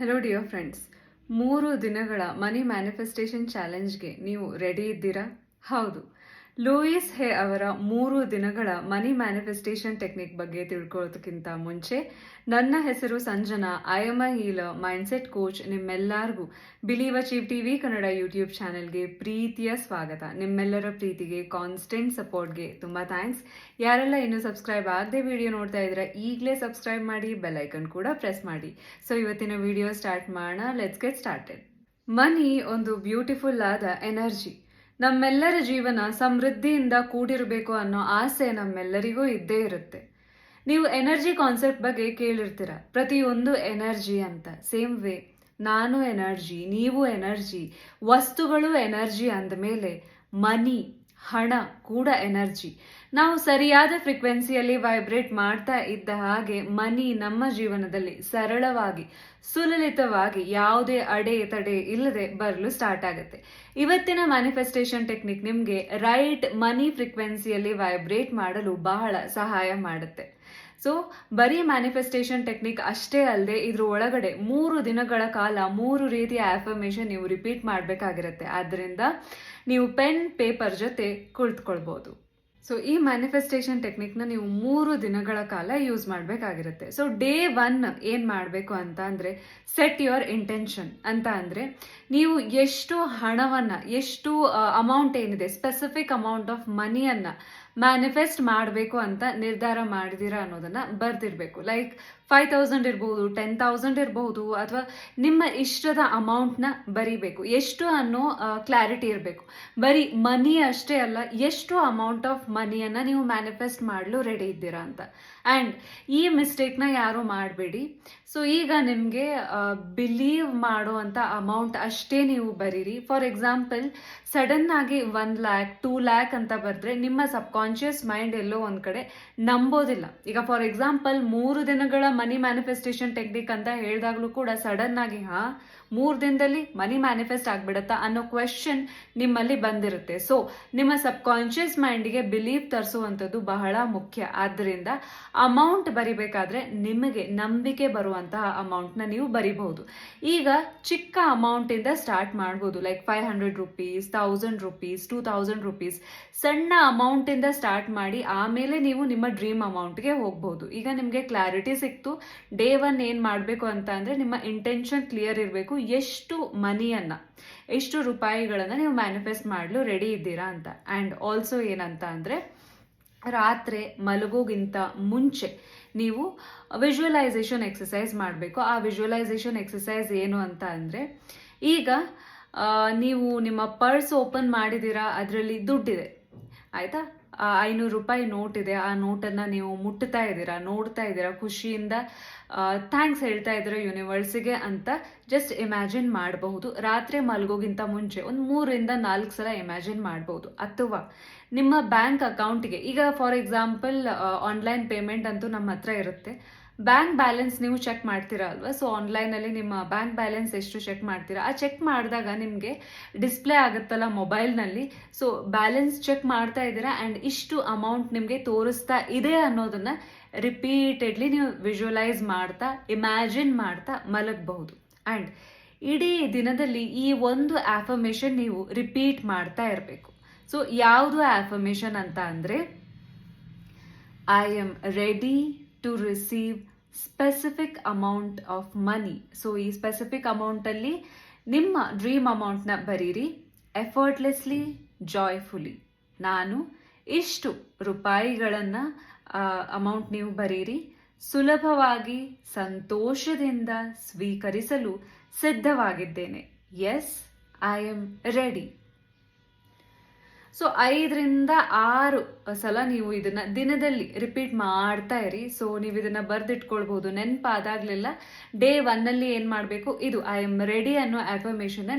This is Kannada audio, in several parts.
ಹೆಲೋ ಡಿಯರ್ ಫ್ರೆಂಡ್ಸ್, 3 ದಿನಗಳ ಮನಿ ಮ್ಯಾನಿಫೆಸ್ಟೇಷನ್ ಚಾಲೆಂಜ್ಗೆ ನೀವು ರೆಡಿ ಇದ್ದೀರಾ? ಹೌದು. ಲೂಯಿಸ್ ಹೇ ಅವರ 3 ದಿನಗಳ ಮನಿ ಮ್ಯಾನಿಫೆಸ್ಟೇಷನ್ ಟೆಕ್ನಿಕ್ ಬಗ್ಗೆ ತಿಳ್ಕೊಳ್ಳೋದಕ್ಕಿಂತ ಮುಂಚೆ, ನನ್ನ ಹೆಸರು Sanjana. I am a healer, mindset coach. ನಿಮ್ಮೆಲ್ಲರಿಗೂ believe achieve TV Kannada YouTube ಚಾನೆಲ್ಗೆ ಪ್ರೀತಿಯ ಸ್ವಾಗತ. ನಿಮ್ಮೆಲ್ಲರ ಪ್ರೀತಿಗೆ, ಕಾನ್ಸ್ಟೆಂಟ್ ಸಪೋರ್ಟ್ಗೆ ತುಂಬ ಥ್ಯಾಂಕ್ಸ್. ಯಾರೆಲ್ಲ ಇನ್ನೂ ಸಬ್ಸ್ಕ್ರೈಬ್ ಆಗದೆ ವಿಡಿಯೋ ನೋಡ್ತಾ ಇದ್ರೆ ಈಗಲೇ ಸಬ್ಸ್ಕ್ರೈಬ್ ಮಾಡಿ, ಬೆಲ್ ಐಕನ್ ಕೂಡ ಪ್ರೆಸ್ ಮಾಡಿ. ಸೊ ಇವತ್ತಿನ ವಿಡಿಯೋ ಸ್ಟಾರ್ಟ್ ಮಾಡೋಣ. Let's get started. ಮನಿ ಒಂದು ಬ್ಯೂಟಿಫುಲ್ ಆದ ಎನರ್ಜಿ. ನಮ್ಮೆಲ್ಲರ ಜೀವನ ಸಮೃದ್ಧಿಯಿಂದ ಕೂಡಿರಬೇಕು ಅನ್ನೋ ಆಸೆ ನಮ್ಮೆಲ್ಲರಿಗೂ ಇದ್ದೇ ಇರುತ್ತೆ. ನೀವು ಎನರ್ಜಿ ಕಾನ್ಸೆಪ್ಟ್ ಬಗ್ಗೆ ಕೇಳಿರ್ತೀರ, ಪ್ರತಿಯೊಂದು ಎನರ್ಜಿ ಅಂತ. ಸೇಮ್ ವೇ ನಾನು ಎನರ್ಜಿ, ನೀವು ಎನರ್ಜಿ, ವಸ್ತುಗಳು ಎನರ್ಜಿ ಅಂದಮೇಲೆ ಮನಿ, ಹಣ ಕೂಡ ಎನರ್ಜಿ. ನಾವು ಸರಿಯಾದ ಫ್ರೀಕ್ವೆನ್ಸಿಯಲ್ಲಿ ವೈಬ್ರೇಟ್ ಮಾಡ್ತಾ ಇದ್ದ ಹಾಗೆ ಮನಿ ನಮ್ಮ ಜೀವನದಲ್ಲಿ ಸರಳವಾಗಿ, ಸುಲಲಿತವಾಗಿ, ಯಾವುದೇ ಅಡೆ ತಡೆ ಇಲ್ಲದೆ ಬರಲು ಸ್ಟಾರ್ಟ್ ಆಗುತ್ತೆ. ಇವತ್ತಿನ ಮ್ಯಾನಿಫೆಸ್ಟೇಷನ್ ಟೆಕ್ನಿಕ್ ನಿಮಗೆ ರೈಟ್ ಮನಿ ಫ್ರೀಕ್ವೆನ್ಸಿಯಲ್ಲಿ ವೈಬ್ರೇಟ್ ಮಾಡಲು ಬಹಳ ಸಹಾಯ ಮಾಡುತ್ತೆ. ಸೊ ಬರೀ ಮ್ಯಾನಿಫೆಸ್ಟೇಷನ್ ಟೆಕ್ನಿಕ್ ಅಷ್ಟೇ ಅಲ್ಲದೆ ಇದ್ರ ಒಳಗಡೆ 3 ದಿನಗಳ ಕಾಲ 3 ರೀತಿಯ ಆಫರ್ಮೇಷನ್ ನೀವು ರಿಪೀಟ್ ಮಾಡಬೇಕಾಗಿರುತ್ತೆ. ಆದ್ದರಿಂದ ನೀವು ಪೆನ್ ಪೇಪರ್ ಜೊತೆ ಕುಳಿತುಕೊಳ್ಬೋದು. ಸೊ ಈ ಮ್ಯಾನಿಫೆಸ್ಟೇಷನ್ ಟೆಕ್ನಿಕ್ನ ನೀವು 3 ದಿನಗಳ ಕಾಲ ಯೂಸ್ ಮಾಡಬೇಕಾಗಿರುತ್ತೆ. ಸೊ ಡೇ 1 ಏನು ಮಾಡಬೇಕು ಅಂತ ಅಂದರೆ, ಸೆಟ್ ಯುವರ್ ಇಂಟೆನ್ಷನ್ ಅಂತ ಅಂದರೆ, ನೀವು ಎಷ್ಟು ಹಣವನ್ನು, ಎಷ್ಟು ಅಮೌಂಟ್ ಏನಿದೆ, ಸ್ಪೆಸಿಫಿಕ್ ಅಮೌಂಟ್ ಆಫ್ ಮನಿಯನ್ನು ಮ್ಯಾನಿಫೆಸ್ಟ್ ಮಾಡಬೇಕು ಅಂತ ನಿರ್ಧಾರ ಮಾಡಿದ್ದೀರಾ ಅನ್ನೋದನ್ನ ಬರ್ದಿರಬೇಕು. ಲೈಕ್ 5,000 ಇರ್ಬೋದು, 10,000 ಇರಬಹುದು, ಅಥವಾ ನಿಮ್ಮ ಇಷ್ಟದ ಅಮೌಂಟ್ನ ಬರಿಬೇಕು. ಎಷ್ಟು ಅನ್ನೋ ಕ್ಲಾರಿಟಿ ಇರಬೇಕು. ಬರೀ ಮನಿ ಅಷ್ಟೇ ಅಲ್ಲ, ಎಷ್ಟು ಅಮೌಂಟ್ ಆಫ್ ಮನಿಯನ್ನು ನೀವು ಮ್ಯಾನಿಫೆಸ್ಟ್ ಮಾಡಲು ರೆಡಿ ಇದ್ದೀರಾ ಅಂತ. ಆ್ಯಂಡ್ ಈ ಮಿಸ್ಟೇಕ್ನ ಯಾರು ಮಾಡಬೇಡಿ. ಸೊ ಈಗ ನಿಮಗೆ ಬಿಲೀವ್ ಮಾಡುವಂಥ ಅಮೌಂಟ್ ಅಷ್ಟೇ ನೀವು ಬರೀರಿ. ಫಾರ್ ಎಕ್ಸಾಂಪಲ್, ಸಡನ್ ಆಗಿ 1 lakh 2 lakh ಅಂತ ಬರೆದ್ರೆ ನಿಮ್ಮ ಸಬ್ಕಾನ್ಷಿಯಸ್ ಮೈಂಡ್ ಎಲ್ಲೋ ಒಂದು ಕಡೆ ನಂಬೋದಿಲ್ಲ. ಈಗ ಫಾರ್ ಎಕ್ಸಾಂಪಲ್ 3 ದಿನಗಳ ಮನಿ ಮ್ಯಾನಿಫೆಸ್ಟೇಷನ್ ಟೆಕ್ನಿಕ್ ಅಂತ ಹೇಳಿದಾಗಲೂ ಕೂಡ ಸಡನ್ ಆಗಿ 3 ದಿನದಲ್ಲಿ ಮನಿ ಮ್ಯಾನಿಫೆಸ್ಟ್ ಆಗ್ಬಿಡತ್ತಾ ಅನ್ನೋ ಕ್ವೆಶ್ಚನ್ ನಿಮ್ಮಲ್ಲಿ ಬಂದಿರುತ್ತೆ. ಸೊ ನಿಮ್ಮ ಸಬ್ಕಾನ್ಷಿಯಸ್ ಮೈಂಡಿಗೆ ಬಿಲೀವ್ ತರಿಸುವಂಥದ್ದು ಬಹಳ ಮುಖ್ಯ. ಆದ್ದರಿಂದ ಅಮೌಂಟ್ ಬರಿಬೇಕಾದ್ರೆ ನಿಮಗೆ ನಂಬಿಕೆ ಬರುವಂತಹ ಅಮೌಂಟ್ನ ನೀವು ಬರಿಬಹುದು. ಈಗ ಚಿಕ್ಕ ಅಮೌಂಟಿಂದ ಸ್ಟಾರ್ಟ್ ಮಾಡ್ಬೋದು. Like 500 rupees, 1000 rupees, 2000 rupees. ಸಣ್ಣ ಅಮೌಂಟಿಂದ ಸ್ಟಾರ್ಟ್ ಮಾಡಿ ಆಮೇಲೆ ನೀವು ನಿಮ್ಮ ಡ್ರೀಮ್ ಅಮೌಂಟ್ಗೆ ಹೋಗ್ಬೋದು. ಈಗ ನಿಮಗೆ ಕ್ಲಾರಿಟಿ ಸಿಕ್ತು. ಡೇ 1 ಏನು ಮಾಡಬೇಕು ಅಂತ ಅಂದರೆ, ನಿಮ್ಮ ಇಂಟೆನ್ಷನ್ ಕ್ಲಿಯರ್ ಇರಬೇಕು. ಎಷ್ಟು ಮನಿಯನ್ನು, ಎಷ್ಟು ರೂಪಾಯಿಗಳನ್ನು ನೀವು ಮ್ಯಾನಿಫೆಸ್ಟ್ ಮಾಡಲು ರೆಡಿ ಇದ್ದೀರಾ ಅಂತ. ಆ್ಯಂಡ್ ಆಲ್ಸೋ ಏನಂತ ಅಂದರೆ, ರಾತ್ರಿ ಮಲಗೋಗಿಂತ ಮುಂಚೆ ನೀವು ವಿಜುವಲೈಸೇಷನ್ ಎಕ್ಸಸೈಸ್ ಮಾಡಬೇಕು. ಆ ವಿಜುವಲೈಸೇಷನ್ ಎಕ್ಸಸೈಸ್ ಏನು ಅಂತ ಅಂದರೆ, ಈಗ ನೀವು ನಿಮ್ಮ ಪರ್ಸ್ ಓಪನ್ ಮಾಡಿದ್ದೀರಾ, ಅದರಲ್ಲಿ ದುಡ್ಡಿದೆ ಆಯಿತಾ, 500 ರೂಪಾಯಿ ನೋಟ್ ಇದೆ. ಆ ನೋಟನ್ನು ನೀವು ಮುಟ್ತಾ ಇದ್ದೀರಾ, ನೋಡ್ತಾ ಇದ್ದೀರಾ, ಖುಷಿಯಿಂದ ಥ್ಯಾಂಕ್ಸ್ ಹೇಳ್ತಾ ಇದ್ದೀರಾ ಯೂನಿವರ್ಸಿಗೆ ಅಂತ ಜಸ್ಟ್ ಇಮ್ಯಾಜಿನ್ ಮಾಡಬಹುದು. ರಾತ್ರಿ ಮಲಗೋಗಿಂತ ಮುಂಚೆ ಒಂದು 3-4 ಸಲ ಇಮ್ಯಾಜಿನ್ ಮಾಡಬಹುದು. ಅಥವಾ ನಿಮ್ಮ ಬ್ಯಾಂಕ್ ಅಕೌಂಟ್ಗೆ, ಈಗ ಫಾರ್ ಎಕ್ಸಾಂಪಲ್ ಆನ್ಲೈನ್ ಪೇಮೆಂಟ್ ಅಂತೂ ನಮ್ಮ ಹತ್ರ ಇರುತ್ತೆ. ಬ್ಯಾಂಕ್ ಬ್ಯಾಲೆನ್ಸ್ ನೀವು ಚೆಕ್ ಮಾಡ್ತೀರಾ ಅಲ್ವಾ? ಸೊ ಆನ್ಲೈನಲ್ಲಿ ನಿಮ್ಮ ಬ್ಯಾಂಕ್ ಬ್ಯಾಲೆನ್ಸ್ ಎಷ್ಟು ಚೆಕ್ ಮಾಡ್ತೀರಾ, ಆ ಚೆಕ್ ಮಾಡಿದಾಗ ನಿಮಗೆ ಡಿಸ್ಪ್ಲೇ ಆಗುತ್ತಲ್ಲ ಮೊಬೈಲ್ನಲ್ಲಿ. ಸೊ ಬ್ಯಾಲೆನ್ಸ್ ಚೆಕ್ ಮಾಡ್ತಾ ಇದ್ದೀರಾ ಆ್ಯಂಡ್ ಇಷ್ಟು ಅಮೌಂಟ್ ನಿಮಗೆ ತೋರಿಸ್ತಾ ಇದೆ ಅನ್ನೋದನ್ನು ರಿಪೀಟೆಡ್ಲಿ ನೀವು ವಿಜುವಲೈಸ್ ಮಾಡ್ತಾ, ಇಮ್ಯಾಜಿನ್ ಮಾಡ್ತಾ ಮಲಗಬಹುದು. ಆ್ಯಂಡ್ ಇಡೀ ದಿನದಲ್ಲಿ ಈ ಒಂದು ಆಫರ್ಮೇಷನ್ ನೀವು ರಿಪೀಟ್ ಮಾಡ್ತಾ ಇರಬೇಕು. ಸೊ ಯಾವುದು ಆಫರ್ಮೇಷನ್ ಅಂತ ಅಂದರೆ, I am ready to receive specific amount of money. So ಈ ಸ್ಪೆಸಿಫಿಕ್ ಅಮೌಂಟಲ್ಲಿ ನಿಮ್ಮ ಡ್ರೀಮ್ ಅಮೌಂಟ್ನ ಬರೀರಿ. Effortlessly, joyfully. ನಾನು ಇಷ್ಟು ರೂಪಾಯಿಗಳನ್ನು ಅಮೌಂಟ್ ನೀವು ಬರೀರಿ. ಸುಲಭವಾಗಿ, ಸಂತೋಷದಿಂದ ಸ್ವೀಕರಿಸಲು ಸಿದ್ಧವಾಗಿದ್ದೇನೆ. Yes, I am ready. So 5-6 ಸಲ ನೀವು ಇದನ್ನ ದಿನದಲ್ಲಿ ರಿಪೀಟ್ ಮಾಡ್ತಾ ಇರಿ. ಸೊ ನೀವು ಇದನ್ನ ಬರ್ದಿಟ್ಕೊಳ್ಬಹುದು. ನೆನಪಾದಾಗ್ಲೆಲ್ಲ ಡೇ 1 ಏನು ಮಾಡಬೇಕು, ಇದು ಐ ಆಮ್ ರೆಡಿ ಅನ್ನೋ ಆಫರ್ಮೇಷನ್ನ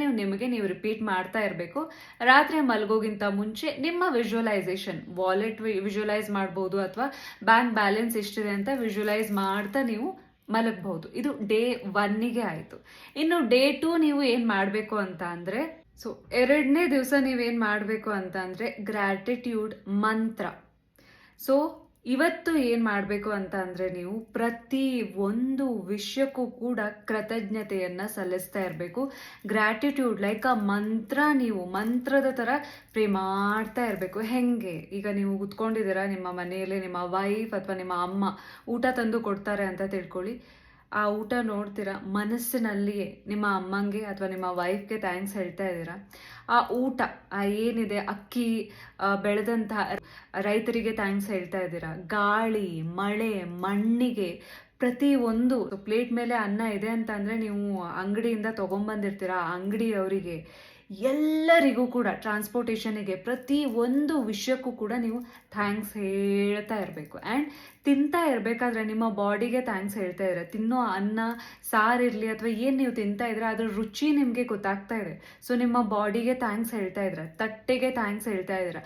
ನೀವು ರಿಪೀಟ್ ಮಾಡ್ತಾ ಇರಬೇಕು. ರಾತ್ರಿ ಮಲಗೋಗಿಂತ ಮುಂಚೆ ನಿಮ್ಮ ವಿಜುವಲೈಸೇಷನ್, ವಾಲೆಟ್ ವಿಜುವಲೈಸ್ ಮಾಡ್ಬೋದು, ಅಥವಾ ಬ್ಯಾಂಕ್ ಬ್ಯಾಲೆನ್ಸ್ ಎಷ್ಟಿದೆ ಅಂತ ವಿಜುವಲೈಸ್ ಮಾಡ್ತಾ ನೀವು ಮಲಗಬಹುದು. ಇದು ಡೇ 1ಗೆ ಆಯಿತು. ಇನ್ನು ಡೇ 2 ನೀವು ಏನು ಮಾಡಬೇಕು ಅಂತ ಅಂದರೆ, ಸೊ 2ನೇ ದಿವಸ ನೀವೇನು ಮಾಡಬೇಕು ಅಂತ ಅಂದರೆ, ಗ್ರ್ಯಾಟಿಟ್ಯೂಡ್ ಮಂತ್ರ. ಸೊ ಇವತ್ತು ಏನು ಮಾಡಬೇಕು ಅಂತ ಅಂದರೆ ನೀವು ಪ್ರತಿ ಒಂದು ವಿಷಯಕ್ಕೂ ಕೂಡ ಕೃತಜ್ಞತೆಯನ್ನು ಸಲ್ಲಿಸ್ತಾ ಇರಬೇಕು. ಗ್ರ್ಯಾಟಿಟ್ಯೂಡ್ ಲೈಕ್ ಅ ಮಂತ್ರ, ನೀವು ಮಂತ್ರದ ಥರ ಪ್ರೇ ಮಾಡ್ತಾ ಇರಬೇಕು. ಹೆಂಗೆ ಈಗ ನೀವು ಕುತ್ಕೊಂಡಿದ್ದೀರಾ ನಿಮ್ಮ ಮನೆಯಲ್ಲಿ, ನಿಮ್ಮ ವೈಫ್ ಅಥವಾ ನಿಮ್ಮ ಅಮ್ಮ ಊಟ ತಂದು ಕೊಡ್ತಾರೆ ಅಂತ ತಿಳ್ಕೊಳ್ಳಿ. ಆ ಊಟ ನೋಡ್ತೀರಾ, ಮನಸ್ಸಿನಲ್ಲಿಯೇ ನಿಮ್ಮ ಅಮ್ಮಂಗೆ ಅಥವಾ ನಿಮ್ಮ ವೈಫ್ಗೆ ಥ್ಯಾಂಕ್ಸ್ ಹೇಳ್ತಾ ಇದ್ದೀರಾ. ಆ ಊಟ, ಆ ಏನಿದೆ ಅಕ್ಕಿ ಬೆಳೆದಂತಹ ರೈತರಿಗೆ ಥ್ಯಾಂಕ್ಸ್ ಹೇಳ್ತಾ ಇದ್ದೀರಾ. ಗಾಳಿ, ಮಳೆ, ಮಣ್ಣಿಗೆ, ಪ್ರತಿ ಒಂದು ಪ್ಲೇಟ್ ಮೇಲೆ ಅನ್ನ ಇದೆ ಅಂತ ಅಂದರೆ ನೀವು ಅಂಗಡಿಯಿಂದ ತೊಗೊಂಬಂದಿರ್ತೀರಾ, ಅಂಗಡಿಯವರಿಗೆ, ಎಲ್ಲರಿಗೂ ಕೂಡ, ಟ್ರಾನ್ಸ್ಪೋರ್ಟೇಷನಿಗೆ, ಪ್ರತಿ ಒಂದು ವಿಷಯಕ್ಕೂ ಕೂಡ ನೀವು ಥ್ಯಾಂಕ್ಸ್ ಹೇಳ್ತಾ ಇರಬೇಕು. ಆ್ಯಂಡ್ ತಿಂತಾ ಇರಬೇಕಾದ್ರೆ ನಿಮ್ಮ ಬಾಡಿಗೆ ಥ್ಯಾಂಕ್ಸ್ ಹೇಳ್ತಾ ಇದ್ರೆ, ತಿನ್ನೋ ಅನ್ನ ಸಾರಿರಲಿ ಅಥವಾ ಏನು ನೀವು ತಿಂತಾ ಇದ್ರೆ ಅದ್ರ ರುಚಿ ನಿಮಗೆ ಗೊತ್ತಾಗ್ತಾ ಇದೆ. ಸೊ ನಿಮ್ಮ ಬಾಡಿಗೆ ಥ್ಯಾಂಕ್ಸ್ ಹೇಳ್ತಾ ಇದ್ರೆ, ತಟ್ಟೆಗೆ ಥ್ಯಾಂಕ್ಸ್ ಹೇಳ್ತಾ ಇದ್ರೆ,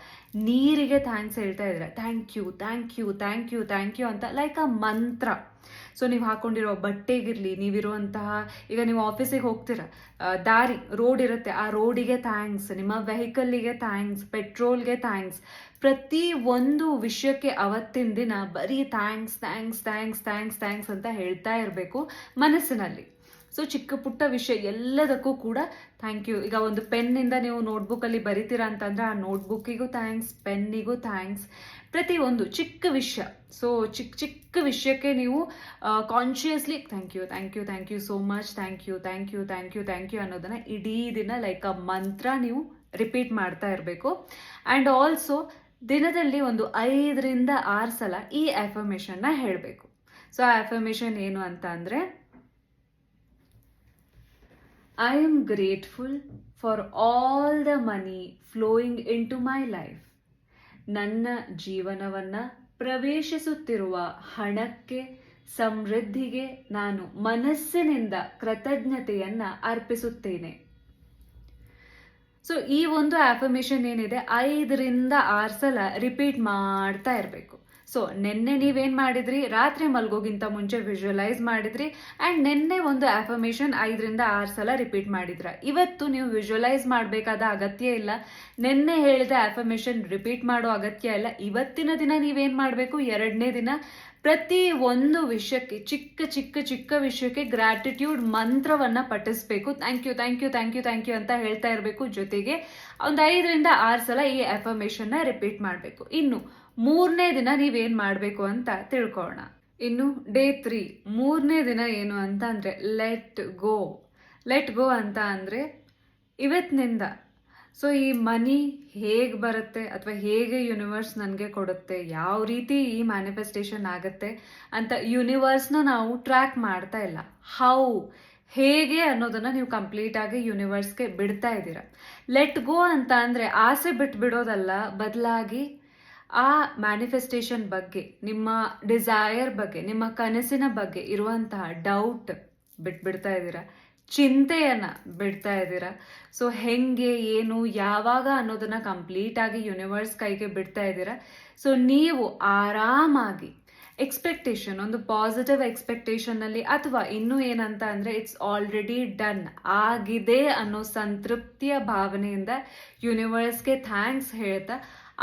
ನೀರಿಗೆ ಥ್ಯಾಂಕ್ಸ್ ಹೇಳ್ತಾ ಇದ್ರೆ, thank you thank you thank you thank you ಅಂತ ಲೈಕ್ ಅ ಮಂತ್ರ. ಸೊ ನೀವು ಹಾಕೊಂಡಿರೋ ಬಟ್ಟೆಗಿರಲಿ, ನೀವಿರುವಂತಹ, ಈಗ ನೀವು ಆಫೀಸಿಗೆ ಹೋಗ್ತೀರ, ದಾರಿ ರೋಡ್ ಇರುತ್ತೆ, ಆ ರೋಡಿಗೆ ಥ್ಯಾಂಕ್ಸ್, ನಿಮ್ಮ ವೆಹಿಕಲ್ಲಿಗೆ ಥ್ಯಾಂಕ್ಸ್, ಪೆಟ್ರೋಲ್ಗೆ ಥ್ಯಾಂಕ್ಸ್, ಪ್ರತಿ ಒಂದು ವಿಷಯಕ್ಕೆ ಅವತ್ತಿನ ದಿನ ಬರೀ thanks thanks thanks thanks thanks ಅಂತ ಹೇಳ್ತಾ ಇರಬೇಕು ಮನಸ್ಸಿನಲ್ಲಿ. ಸೊ ಚಿಕ್ಕ ಪುಟ್ಟ ವಿಷಯ ಎಲ್ಲದಕ್ಕೂ ಕೂಡ ಥ್ಯಾಂಕ್ ಯು. ಈಗ ಒಂದು ಪೆನ್ನಿಂದ ನೀವು ನೋಟ್ಬುಕ್ಕಲ್ಲಿ ಬರಿತೀರಾ ಅಂತಂದರೆ ಆ ನೋಟ್ಬುಕ್ಕಿಗೂ ಥ್ಯಾಂಕ್ಸ್, ಪೆನ್ನಿಗೂ ಥ್ಯಾಂಕ್ಸ್, ಪ್ರತಿ ಒಂದು ಚಿಕ್ಕ ವಿಷಯ. ಸೊ ಚಿಕ್ಕ ಚಿಕ್ಕ ವಿಷಯಕ್ಕೆ ನೀವು consciously thank you thank you thank you so much, thank you thank you thank you thank you ಅನ್ನೋದನ್ನು ಇಡೀ ದಿನ ಲೈಕ್ ಅ ಮಂತ್ರ ನೀವು ರಿಪೀಟ್ ಮಾಡ್ತಾ ಇರಬೇಕು. ಆ್ಯಂಡ್ ಆಲ್ಸೋ ದಿನದಲ್ಲಿ ಒಂದು 5-6 ಸಲ ಈ ಅಫರ್ಮೇಷನ್ನ ಹೇಳಬೇಕು. ಸೊ ಆ ಅಫರ್ಮೇಷನ್ ಏನು ಅಂತ ಅಂದರೆ, I am grateful for all the money flowing into my life. ನನ್ನ ಜೀವನವನ್ನು ಪ್ರವೇಶಿಸುತ್ತಿರುವ ಹಣಕ್ಕೆ, ಸಮೃದ್ಧಿಗೆ ನಾನು ಮನಸ್ಸಿನಿಂದ ಕೃತಜ್ಞತೆಯನ್ನು ಅರ್ಪಿಸುತ್ತೇನೆ. ಸೊ ಈ ಒಂದು ಅಫರ್ಮೇಷನ್ ಏನಿದೆ 5-6 ಸಲ ರಿಪೀಟ್ ಮಾಡ್ತಾ ಇರಬೇಕು. ಸೊ ನೆನ್ನೆ ನೀವೇನು ಮಾಡಿದ್ರಿ, ರಾತ್ರಿ ಮಲ್ಗೋಗಿಂತ ಮುಂಚೆ ವಿಜುವಲೈಸ್ ಮಾಡಿದ್ರಿ ಆ್ಯಂಡ್ ನೆನ್ನೆ ಒಂದು ಅಫರ್ಮೇಷನ್ 5-6 ಸಲ ರಿಪೀಟ್ ಮಾಡಿದ್ರ. ಇವತ್ತು ನೀವು ವಿಜುವಲೈಸ್ ಮಾಡಬೇಕಾದ ಅಗತ್ಯ ಇಲ್ಲ, ನೆನ್ನೆ ಹೇಳಿದ ಅಫರ್ಮೇಷನ್ ರಿಪೀಟ್ ಮಾಡೋ ಅಗತ್ಯ ಇಲ್ಲ. ಇವತ್ತಿನ ದಿನ ನೀವೇನು ಮಾಡಬೇಕು, 2ನೇ ದಿನ ಪ್ರತಿ ಒಂದು ವಿಷಯಕ್ಕೆ, ಚಿಕ್ಕ ಚಿಕ್ಕ ಚಿಕ್ಕ ವಿಷಯಕ್ಕೆ ಗ್ರ್ಯಾಟಿಟ್ಯೂಡ್ ಮಂತ್ರವನ್ನು ಪಠಿಸ್ಬೇಕು. Thank you thank you thank you thank you ಅಂತ ಹೇಳ್ತಾ ಇರಬೇಕು. ಜೊತೆಗೆ ಒಂದು 5-6 ಸಲ ಈ ಅಫರ್ಮೇಷನ್ನ ರಿಪೀಟ್ ಮಾಡಬೇಕು. ಇನ್ನು 3ನೇ ದಿನ ನೀವೇನು ಮಾಡಬೇಕು ಅಂತ ತಿಳ್ಕೊಳ್ಳೋಣ. ಇನ್ನು ಡೇ 3, 3ನೇ ದಿನ ಏನು ಅಂತ ಅಂದರೆ ಲೆಟ್ ಗೋ. ಲೆಟ್ ಗೋ ಅಂತ ಅಂದರೆ ಇವತ್ತಿನಿಂದ ಸೊ ಈ ಮನಿ ಹೇಗೆ ಬರುತ್ತೆ ಅಥವಾ ಹೇಗೆ ಯೂನಿವರ್ಸ್ ನನಗೆ ಕೊಡುತ್ತೆ, ಯಾವ ರೀತಿ ಈ ಮ್ಯಾನಿಫೆಸ್ಟೇಷನ್ ಆಗುತ್ತೆ ಅಂತ ಯೂನಿವರ್ಸ್ನ ನಾವು ಟ್ರ್ಯಾಕ್ ಮಾಡ್ತಾ ಇಲ್ಲ. ಹೇಗೆ ಅನ್ನೋದನ್ನು ನೀವು ಕಂಪ್ಲೀಟಾಗಿ ಯೂನಿವರ್ಸ್ಗೆ ಬಿಡ್ತಾ ಇದ್ದೀರಾ. ಲೆಟ್ ಗೋ ಅಂತ ಅಂದರೆ ಆಸೆ ಬಿಟ್ಬಿಡೋದಲ್ಲ, ಬದಲಾಗಿ ಆ ಮ್ಯಾನಿಫೆಸ್ಟೇಷನ್ ಬಗ್ಗೆ, ನಿಮ್ಮ ಡಿಸೈರ್ ಬಗ್ಗೆ, ನಿಮ್ಮ ಕನಸಿನ ಬಗ್ಗೆ ಇರುವಂತಹ ಡೌಟ್ ಬಿಟ್ಬಿಡ್ತಾ ಇದ್ದೀರಾ, ಚಿಂತೆಯನ್ನು ಬಿಡ್ತಾ ಇದ್ದೀರಾ. ಸೊ ಹೆಂಗೆ, ಏನು, ಯಾವಾಗ ಅನ್ನೋದನ್ನು ಕಂಪ್ಲೀಟಾಗಿ ಯೂನಿವರ್ಸ್ ಕೈಗೆ ಬಿಡ್ತಾ ಇದ್ದೀರಾ. ಸೊ ನೀವು ಆರಾಮಾಗಿ ಎಕ್ಸ್ಪೆಕ್ಟೇಷನ್, ಒಂದು ಪಾಸಿಟಿವ್ ಎಕ್ಸ್ಪೆಕ್ಟೇಷನ್ನಲ್ಲಿ, ಅಥವಾ ಇನ್ನೂ ಏನಂತ ಅಂದರೆ ಇಟ್ಸ್ ಆಲ್ರೆಡಿ ಡನ್, ಆಗಿದೆ ಅನ್ನೋ ಸಂತೃಪ್ತಿಯ ಭಾವನೆಯಿಂದ ಯೂನಿವರ್ಸ್ಗೆ ಥ್ಯಾಂಕ್ಸ್ ಹೇಳ್ತಾ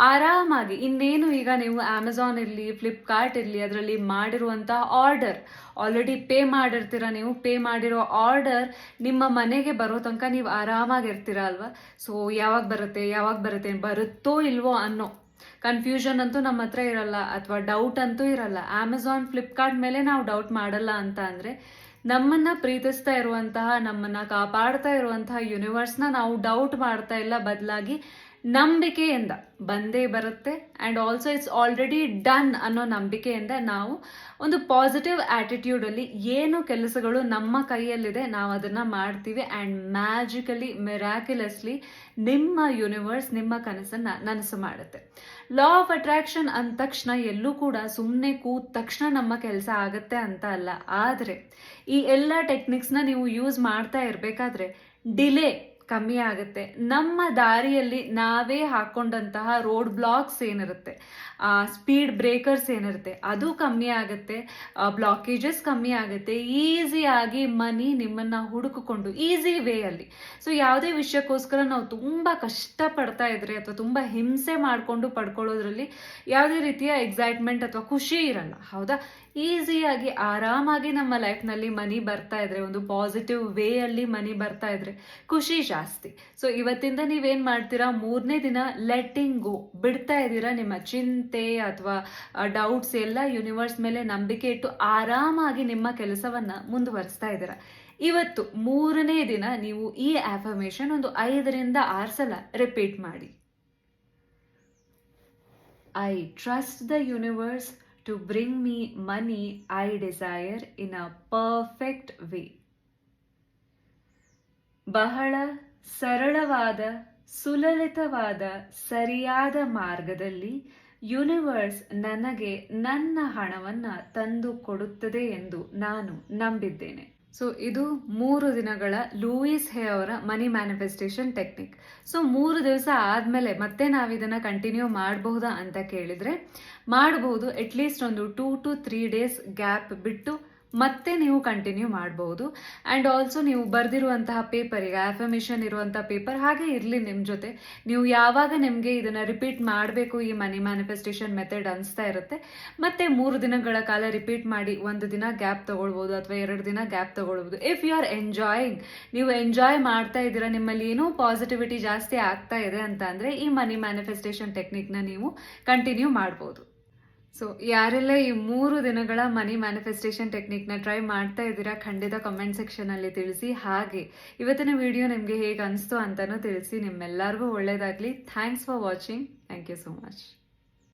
ಆರಾಮಾಗಿ, ಇನ್ನೇನು ಈಗ ನೀವು ಅಮೆಝಾನ್ ಇರಲಿ, ಫ್ಲಿಪ್ಕಾರ್ಟ್ ಇರಲಿ, ಅದರಲ್ಲಿ ಮಾಡಿರುವಂಥ ಆರ್ಡರ್ ಆಲ್ರೆಡಿ ಪೇ ಮಾಡಿರ್ತೀರ, ನೀವು ಪೇ ಮಾಡಿರೋ ಆರ್ಡರ್ ನಿಮ್ಮ ಮನೆಗೆ ಬರೋ ತನಕ ನೀವು ಆರಾಮಾಗಿರ್ತೀರ ಅಲ್ವಾ. ಸೊ ಯಾವಾಗ ಬರುತ್ತೆ, ಬರುತ್ತೋ ಇಲ್ವೋ ಅನ್ನೋ ಕನ್ಫ್ಯೂಷನ್ ಅಂತೂ ನಮ್ಮ ಹತ್ರ ಇರಲ್ಲ, ಅಥವಾ ಡೌಟ್ ಅಂತೂ ಇರಲ್ಲ. ಅಮೆಝಾನ್, ಫ್ಲಿಪ್ಕಾರ್ಟ್ ಮೇಲೆ ನಾವು ಡೌಟ್ ಮಾಡಲ್ಲ ಅಂತ ಅಂದರೆ ನಮ್ಮನ್ನು ಪ್ರೀತಿಸ್ತಾ ಇರುವಂತಹ, ನಮ್ಮನ್ನು ಕಾಪಾಡ್ತಾ ಇರುವಂತಹ ಯೂನಿವರ್ಸ್ನ ನಾವು ಡೌಟ್ ಮಾಡ್ತಾ ಇಲ್ಲ, ಬದಲಾಗಿ ನಂಬಿಕೆಯಿಂದ ಬಂದೇ ಬರುತ್ತೆ. And also it's already done ಅನ್ನೋ ನಂಬಿಕೆಯಿಂದ ನಾವು ಒಂದು ಪಾಸಿಟಿವ್ ಆ್ಯಟಿಟ್ಯೂಡಲ್ಲಿ ಏನು ಕೆಲಸಗಳು ನಮ್ಮ ಕೈಯಲ್ಲಿದೆ ನಾವು ಅದನ್ನು ಮಾಡ್ತೀವಿ. ಆ್ಯಂಡ್ ಮ್ಯಾಜಿಕಲಿ, ಮಿರಾಕ್ಯುಲಸ್ಲಿ ನಿಮ್ಮ ಯೂನಿವರ್ಸ್ ನಿಮ್ಮ ಕನಸನ್ನು ನನಸು ಮಾಡುತ್ತೆ. ಲಾ ಆಫ್ ಅಟ್ರಾಕ್ಷನ್ ಅಂದ ತಕ್ಷಣ ಎಲ್ಲೂ ಕೂಡ ಸುಮ್ಮನೆ ಕೂತ ತಕ್ಷಣ ನಮ್ಮ ಕೆಲಸ ಆಗುತ್ತೆ ಅಂತ ಅಲ್ಲ. ಆದರೆ ಈ ಎಲ್ಲ ಟೆಕ್ನಿಕ್ಸ್ನ ನೀವು ಯೂಸ್ ಮಾಡ್ತಾ ಇರಬೇಕಾದ್ರೆ ಡಿಲೇ ಕಮ್ಮಿ ಆಗುತ್ತೆ. ನಮ್ಮ ದಾರಿಯಲ್ಲಿ ನಾವೇ ಹಾಕೊಂಡಂತಹ ರೋಡ್ ಬ್ಲಾಕ್ಸ್ ಏನಿರುತ್ತೆ, ಸ್ಪೀಡ್ ಬ್ರೇಕರ್ಸ್ ಏನಿರುತ್ತೆ ಅದು ಕಮ್ಮಿ ಆಗುತ್ತೆ, ಬ್ಲಾಕೇಜಸ್ ಕಮ್ಮಿ ಆಗುತ್ತೆ. ಈಸಿಯಾಗಿ ಮನಿ ನಿಮ್ಮನ್ನ ಹುಡುಕಿಕೊಂಡು ಈಸಿ ವೇ ಅಲ್ಲಿ. ಸೊ ಯಾವುದೇ ವಿಷಯಕ್ಕೋಸ್ಕರ ನಾವು ತುಂಬಾ ಕಷ್ಟ ಪಡ್ತಾ ಇದ್ರೆ ಅಥವಾ ತುಂಬಾ ಹಿಂಸೆ ಮಾಡಿಕೊಂಡು ಪಡ್ಕೊಳ್ಳೋದ್ರಲ್ಲಿ ಯಾವುದೇ ರೀತಿಯ ಎಕ್ಸೈಟ್ಮೆಂಟ್ ಅಥವಾ ಖುಷಿ ಇರಲ್ಲ, ಹೌದಾ? ಈಸಿಯಾಗಿ ಆರಾಮಾಗಿ ನಮ್ಮ ಲೈಫ್ನಲ್ಲಿ ಮನಿ ಬರ್ತಾ ಇದ್ರೆ, ಒಂದು ಪಾಸಿಟಿವ್ ವೇ ಅಲ್ಲಿ ಮನಿ ಬರ್ತಾ ಇದ್ರೆ ಖುಷಿ ಜಾಸ್ತಿ. ಸೊ ಇವತ್ತಿಂದ ನೀವೇನ್ ಮಾಡ್ತೀರಾ, 3ನೇ ದಿನ ಲೆಟ್ಟಿಂಗ್ ಗೋ, ಬಿಡ್ತಾ ಇದ್ದೀರಾ ನಿಮ್ಮ ಚಿಂತೆ ಅಥವಾ ಡೌಟ್ಸ್ ಎಲ್ಲ ಯೂನಿವರ್ಸ್ ಮೇಲೆ ನಂಬಿಕೆ ಇಟ್ಟು ಆರಾಮಾಗಿ ನಿಮ್ಮ ಕೆಲಸವನ್ನ ಮುಂದುವರಿಸ್ತಾ ಇದ್ದೀರಾ. ಇವತ್ತು 3ನೇ ದಿನ ನೀವು ಈ ಅಫರ್ಮೇಶನ್ ಒಂದು 5ರಿಂದ 6 ಸಲ ರಿಪೀಟ್ ಮಾಡಿ. I trust the universe to bring me money I desire in a perfect way. ಬಹಳ ಸರಳವಾದ, ಸುಲಲಿತವಾದ, ಸರಿಯಾದ ಮಾರ್ಗದಲ್ಲಿ ಯೂನಿವರ್ಸ್ ನನಗೆ ನನ್ನ ಹಣವನ್ನ ತಂದು ಕೊಡುತ್ತದೆ ಎಂದು ನಾನು ನಂಬಿದ್ದೇನೆ. ಸೊ ಇದು 3 ದಿನಗಳ ಲೂಯಿಸ್ ಹೇ ಅವರ ಮನಿ ಮ್ಯಾನಿಫೆಸ್ಟೇಷನ್ ಟೆಕ್ನಿಕ್. ಸೊ 3 ದಿವಸ ಆದಮೇಲೆ ಮತ್ತೆ ನಾವು ಇದನ್ನು ಕಂಟಿನ್ಯೂ ಮಾಡಬಹುದಾ ಅಂತ ಕೇಳಿದರೆ ಮಾಡಬಹುದು. ಅಟ್ಲೀಸ್ಟ್ ಒಂದು 2 to 3 ಡೇಸ್ ಗ್ಯಾಪ್ ಬಿಟ್ಟು ಮತ್ತೆ ನೀವು ಕಂಟಿನ್ಯೂ ಮಾಡಬಹುದು. ಆ್ಯಂಡ್ ಆಲ್ಸೋ ನೀವು ಬರೆದಿರುವಂತಹ ಪೇಪರ್, ಈಗ ಅಫರ್ಮೇಷನ್ ಇರುವಂತಹ ಪೇಪರ್ ಹಾಗೆ ಇರಲಿ ನಿಮ್ಮ ಜೊತೆ. ನೀವು ಯಾವಾಗ ನಿಮಗೆ ಇದನ್ನು ರಿಪೀಟ್ ಮಾಡಬೇಕು, ಈ ಮನಿ ಮ್ಯಾನಿಫೆಸ್ಟೇಷನ್ ಮೆಥಡ್ ಅನಿಸ್ತಾ ಇರುತ್ತೆ, ಮತ್ತೆ 3 ದಿನಗಳ ಕಾಲ ರಿಪೀಟ್ ಮಾಡಿ. 1 ದಿನ ಗ್ಯಾಪ್ ತಗೊಳ್ಬೋದು ಅಥವಾ 2 ದಿನ ಗ್ಯಾಪ್ ತಗೊಳ್ಬೋದು. ಇಫ್ ಯು ಆರ್ ಎಂಜಾಯಿಂಗ್, ನೀವು ಎಂಜಾಯ್ ಮಾಡ್ತಾ ಇದ್ದೀರಾ, ನಿಮ್ಮಲ್ಲಿ ಏನೋ ಪಾಸಿಟಿವಿಟಿ ಜಾಸ್ತಿ ಆಗ್ತಾ ಇದೆ ಅಂತ ಅಂದರೆ ಈ ಮನಿ ಮ್ಯಾನಿಫೆಸ್ಟೇಷನ್ ಟೆಕ್ನಿಕ್ನ ನೀವು ಕಂಟಿನ್ಯೂ ಮಾಡ್ಬೋದು. ಸೊ ಯಾರೆಲ್ಲ ಈ 3 ದಿನಗಳ ಮನಿ ಮ್ಯಾನಿಫೆಸ್ಟೇಷನ್ ಟೆಕ್ನಿಕ್ನ ಟ್ರೈ ಮಾಡ್ತಾ ಇದ್ದೀರಾ ಖಂಡಿತ ಕಮೆಂಟ್ ಸೆಕ್ಷನಲ್ಲಿ ತಿಳಿಸಿ. ಹಾಗೆ ಇವತ್ತಿನ ವಿಡಿಯೋ ನಿಮಗೆ ಹೇಗೆ ಅನಿಸ್ತು ಅಂತಲೂ ತಿಳಿಸಿ. ನಿಮ್ಮೆಲ್ಲರಿಗೂ ಒಳ್ಳೆಯದಾಗಲಿ. Thanks for watching. Thank you so much.